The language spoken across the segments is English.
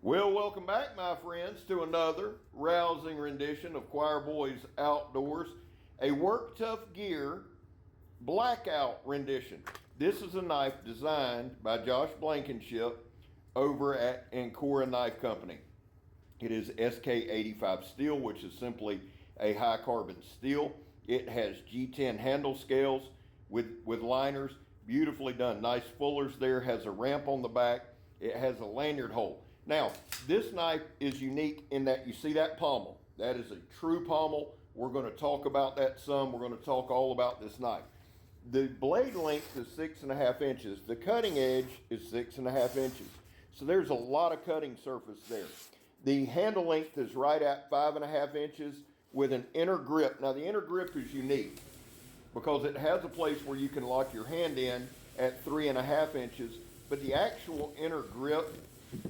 Well, welcome back, my friends, to another rousing rendition of Choir Boys Outdoors, a Work Tough Gear Blackout rendition. This is a knife designed by Josh Blankenship over at Ankura Knife Company. It is SK85 steel, which is simply a high carbon steel. It has G10 handle scales with liners, beautifully done. Nice fullers there, has a ramp on the back. It has a lanyard hole. Now, this knife is unique in that you see that pommel. That is a true pommel. We're going to talk about that some. We're going to talk all about this knife. The blade length is 6.5 inches. The cutting edge is 6.5 inches. So there's a lot of cutting surface there. The handle length is right at 5.5 inches with an inner grip. Now, the inner grip is unique because it has a place where you can lock your hand in at 3.5 inches, but the actual inner grip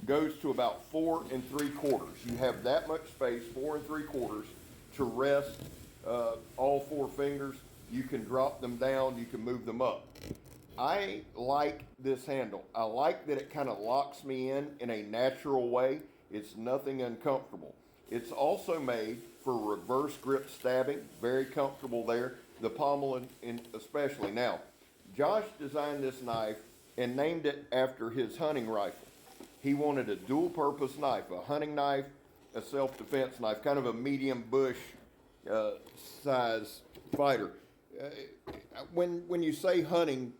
goes to about 4 3/4. You have that much space, 4 3/4, to rest all four fingers. You can drop them down, you can move them up. I like this handle. I like that it kind of locks me in a natural way. It's nothing uncomfortable. It's also made for reverse grip stabbing, very comfortable there. The pommel especially. Now, Josh designed this knife and named it after his hunting rifle. He wanted a dual purpose knife, a hunting knife, a self-defense knife, kind of a medium bush size fighter. When you say hunting,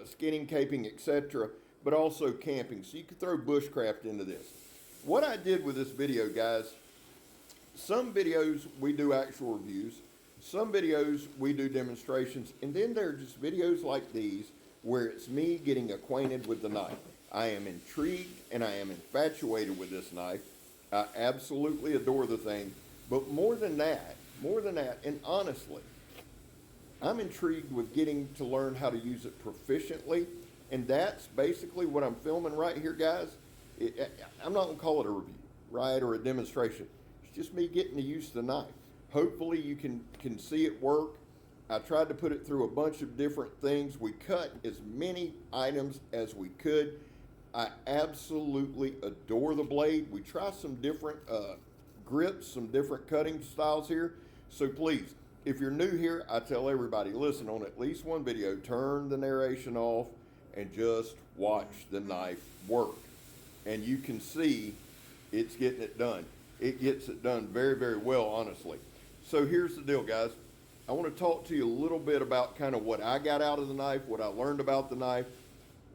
skinning, caping, etc., but also camping, so you could throw bushcraft into this. What I did with this video, guys, some videos we do actual reviews, some videos we do demonstrations, and then there are just videos like these where it's me getting acquainted with the knife. I am intrigued and I am infatuated with this knife. I absolutely adore the thing. But more than that, and honestly, I'm intrigued with getting to learn how to use it proficiently. And that's basically what I'm filming right here, guys. I'm not going to call it a review, right, or a demonstration. It's just me getting to use the knife. Hopefully you can see it work. I tried to put it through a bunch of different things. We cut as many items as we could. I absolutely adore the blade. We try some different grips, some different cutting styles here. So please, if you're new here, I tell everybody, listen, on at least one video, turn the narration off and just watch the knife work. And you can see it's getting it done. It gets it done very, very well, honestly. So here's the deal, guys. I want to talk to you a little bit about kind of what I got out of the knife, what I learned about the knife,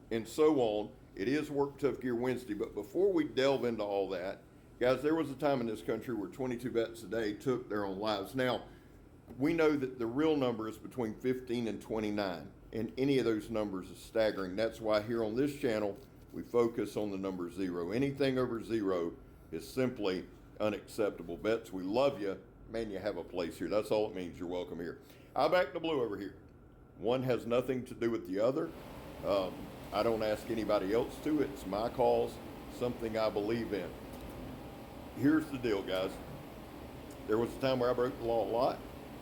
and so on. It is Work Tough Gear Wednesday, but before we delve into all that, guys, there was a time in this country where 22 vets a day took their own lives. Now, we know that the real number is between 15 and 29, and any of those numbers is staggering. That's why here on this channel, we focus on the number 0. Anything over 0 is simply unacceptable. Vets, we love you. Man, you have a place here. That's all it means. You're welcome here. I back the blue over here. One has nothing to do with the other. I don't ask anybody else to. It's my cause, something I believe in. Here's the deal, guys. There was a time where I broke the law a lot.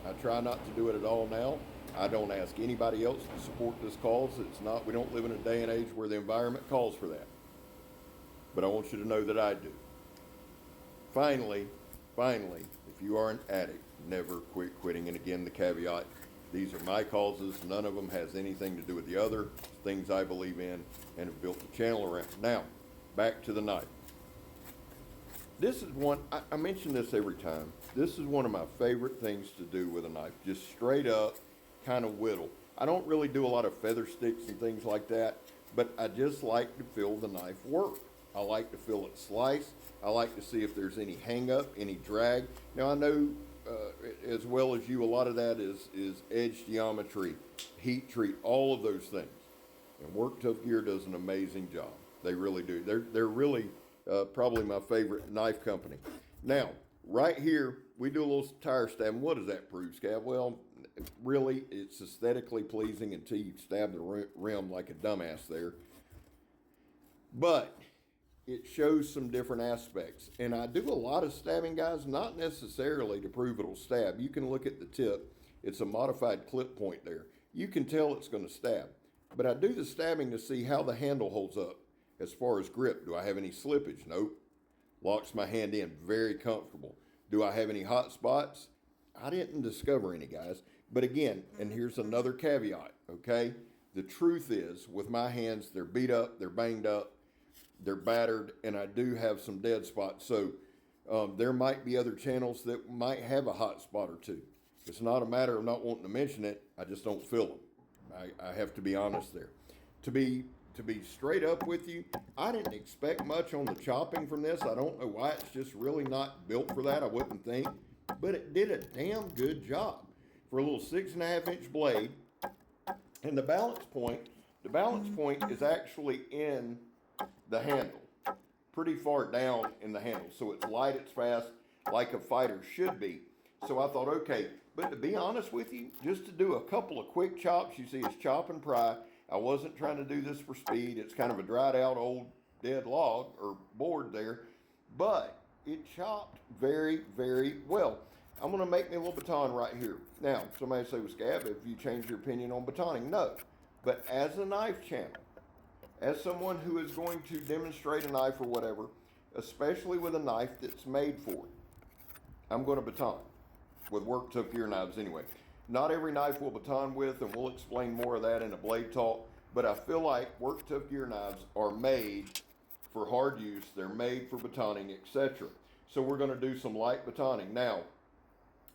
I try not to do it at all now. I don't ask anybody else to support this cause. We don't live in a day and age where the environment calls for that. But I want you to know that I do. Finally, if you are an addict, never quit quitting. And again, the caveat, these are my causes. None of them has anything to do with the other. Things I believe in and have built the channel around. Now, back to the knife. This is one, I mention this every time. This is one of my favorite things to do with a knife. Just straight up, kind of whittle. I don't really do a lot of feather sticks and things like that, but I just like to feel the knife work. I like to feel it slice. I like to see if there's any hang up, any drag. Now I know as well as you, a lot of that is edge geometry, heat treat, all of those things. And Work Tough Gear does an amazing job. They really do. They're really probably my favorite knife company. Now, right here, we do a little tire stabbing. What does that prove, Scab? Well, really, it's aesthetically pleasing until you stab the rim like a dumbass there. But it shows some different aspects. And I do a lot of stabbing, guys, not necessarily to prove it'll stab. You can look at the tip. It's a modified clip point there. You can tell it's going to stab. But I do the stabbing to see how the handle holds up as far as grip. Do I have any slippage? Nope. Locks my hand in, very comfortable. Do I have any hot spots? I didn't discover any, guys. But again, and here's another caveat, okay? The truth is, with my hands, they're beat up, they're banged up, they're battered, and I do have some dead spots. So there might be other channels that might have a hot spot or two. It's not a matter of not wanting to mention it. I just don't feel them. I have to be honest there. To be straight up with you, I didn't expect much on the chopping from this. I don't know why. It's just really not built for that, I wouldn't think. But it did a damn good job for a little 6.5-inch blade. And the balance point is actually in the handle, pretty far down in the handle. So it's light, it's fast, like a fighter should be. So I thought, okay, but to be honest with you, just to do a couple of quick chops, you see it's chop and pry. I wasn't trying to do this for speed. It's kind of a dried out old dead log or board there, but it chopped very, very well. I'm going to make me a little baton right here. Now, somebody say, well, Scab, have you changed your opinion on batoning? No. But as a knife channel, as someone who is going to demonstrate a knife or whatever, especially with a knife that's made for it, I'm going to baton with work tough gear knives anyway. Not every knife will baton with, and we'll explain more of that in a blade talk, but I feel like work tough gear knives are made for hard use. They're made for batoning, etc. So we're going to do some light batoning. Now,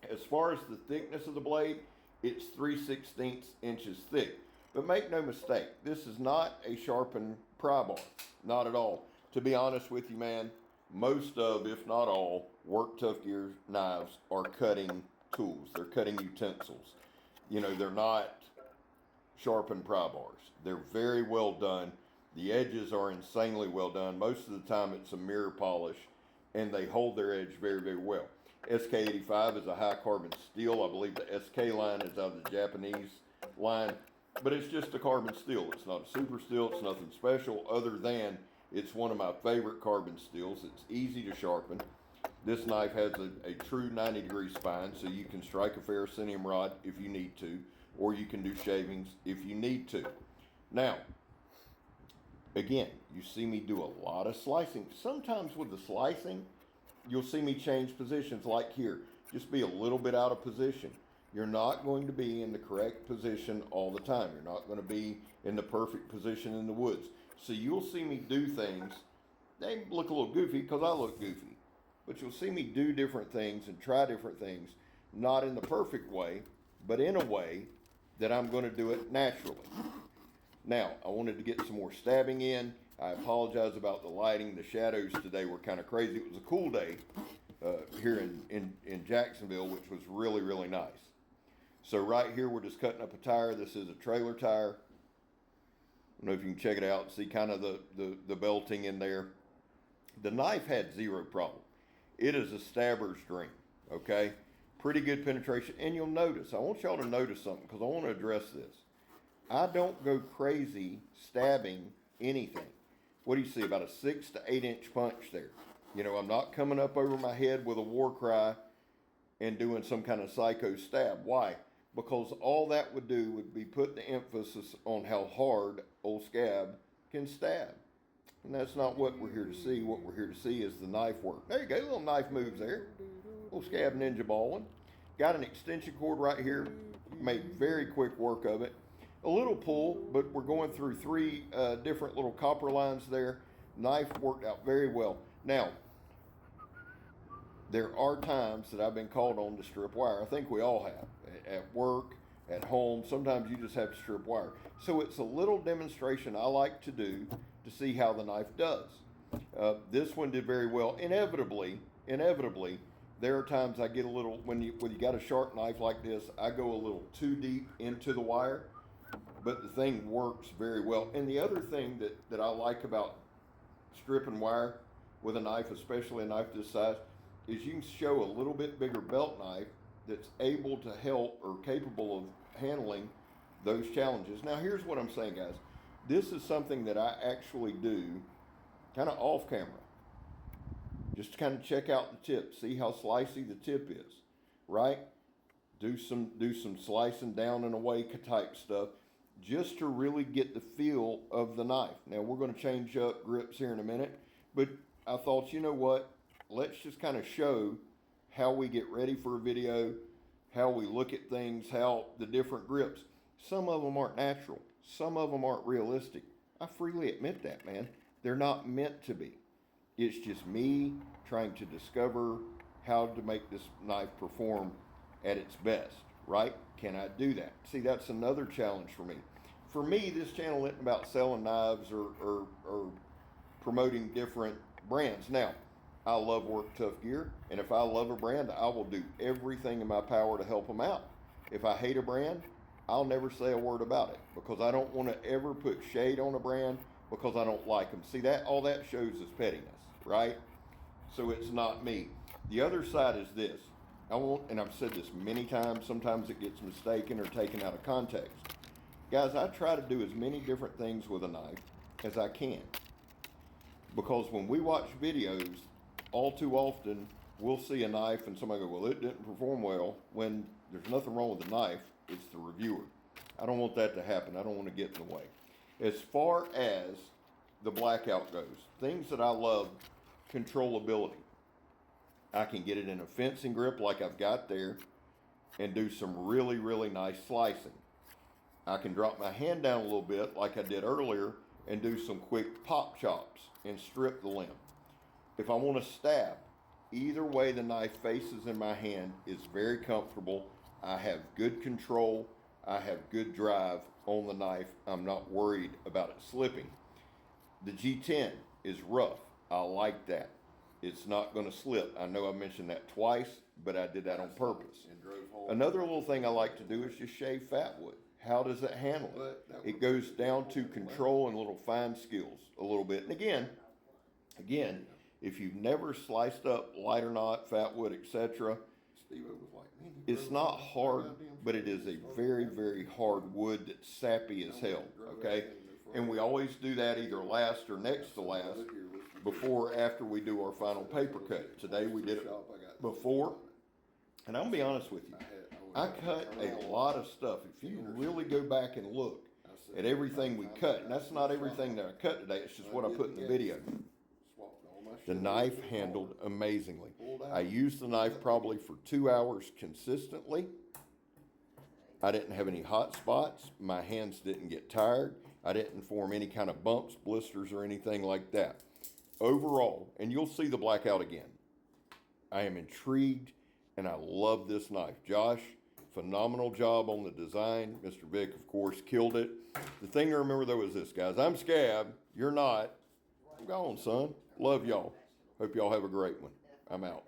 as far as the thickness of the blade, it's 3/16 inches thick. But make no mistake, this is not a sharpened pry bar. Not at all. To be honest with you, man, most of, if not all, work tough gear knives are cutting tools. They're cutting utensils. You know, they're not sharpened pry bars. They're very well done. The edges are insanely well done. Most of the time it's a mirror polish, and they hold their edge very, very well. SK85 is a high carbon steel. I believe the SK line is out of the Japanese line, but it's just a carbon steel. It's not a super steel. It's nothing special other than it's one of my favorite carbon steels. It's easy to sharpen. This knife has a true 90-degree spine, so you can strike a ferrocenium rod if you need to, or you can do shavings if you need to. Now, again, you see me do a lot of slicing. Sometimes with the slicing, you'll see me change positions like here. Just be a little bit out of position. You're not going to be in the correct position all the time. You're not going to be in the perfect position in the woods. So you'll see me do things. They look a little goofy because I look goofy. But you'll see me do different things and try different things, not in the perfect way, but in a way that I'm going to do it naturally. Now, I wanted to get some more stabbing in. I apologize about the lighting. The shadows today were kind of crazy. It was a cool day here in Jacksonville, which was really, really nice. So right here, we're just cutting up a tire. This is a trailer tire. I don't know if you can check it out and see kind of the belting in there. The knife had zero problem. It is a stabber's dream, okay? Pretty good penetration. And you'll notice, I want y'all to notice something because I want to address this. I don't go crazy stabbing anything. What do you see? About a 6 to 8 inch punch there. You know, I'm not coming up over my head with a war cry and doing some kind of psycho stab. Why? Because all that would do would be put the emphasis on how hard old Scab can stab. And that's not what we're here to see. What we're here to see is the knife work. There you go, little knife moves there. Little Scab ninja balling. Got an extension cord right here. Made very quick work of it. A little pull, but we're going through 3 different little copper lines there. Knife worked out very well. Now, there are times that I've been called on to strip wire. I think we all have. At work, at home, sometimes you just have to strip wire. So it's a little demonstration I like to do to see how the knife does. This one did very well. Inevitably, there are times I get a little, when you got a sharp knife like this, I go a little too deep into the wire. But the thing works very well. And the other thing that I like about stripping wire with a knife, especially a knife this size, is you can show a little bit bigger belt knife that's able to help or capable of handling those challenges. Now, here's what I'm saying, guys. This is something that I actually do kind of off camera. Just to kind of check out the tip, see how slicey the tip is, right? Do some slicing down and away type stuff, just to really get the feel of the knife. Now, we're going to change up grips here in a minute, but I thought, you know what? let's just kind of show how we get ready for a video, how we look at things, how the different grips. Some of them aren't natural. Some of them aren't realistic. I freely admit that, man. They're not meant to be. It's just me trying to discover how to make this knife perform at its best, right? Can I do that? See, that's another challenge for me. For me, this channel isn't about selling knives or promoting different brands. Now, I love Work Tough Gear, and if I love a brand, I will do everything in my power to help them out. If I hate a brand, I'll never say a word about it, because I don't want to ever put shade on a brand because I don't like them. See, that all that shows is pettiness, right? So it's not me. The other side is this. I won't, and I've said this many times, sometimes it gets mistaken or taken out of context. Guys, I try to do as many different things with a knife as I can. Because when we watch videos, all too often, we'll see a knife and somebody go, well, it didn't perform well, when there's nothing wrong with the knife, it's the reviewer. I don't want that to happen. I don't want to get in the way. As far as the Blackout goes, things that I love, controllability. I can get it in a fencing grip like I've got there and do some really, really nice slicing. I can drop my hand down a little bit like I did earlier and do some quick pop chops and strip the limb. If I want to stab, either way the knife faces in my hand is very comfortable. I have good control. I have good drive on the knife. I'm not worried about it slipping. The G10 is rough. I like that. It's not going to slip. I know I mentioned that twice, but I did that on purpose. Another little thing I like to do is just shave fat wood. How does it handle it? It goes down to control and little fine skills a little bit. And again, if you've never sliced up lighter knot, fat wood, etc., it's not hard, but it is a very, very hard wood that's sappy as hell, okay? And we always do that either last or next to last, before or after we do our final paper cut. Today we did it before, and I'm gonna be honest with you, I cut a lot of stuff. If you really go back and look at everything we cut, and that's not everything that I cut today, it's just what I put in the video. The knife handled amazingly. I used the knife probably for 2 hours consistently. I didn't have any hot spots. My hands didn't get tired. I didn't form any kind of bumps, blisters, or anything like that. Overall, and you'll see the Blackout again, I am intrigued and I love this knife. Josh, phenomenal job on the design. Mr. Vic, of course, killed it. The thing to remember though is this, guys. I'm Scab. You're not. I'm gone, son. Love y'all. Hope y'all have a great one. I'm out.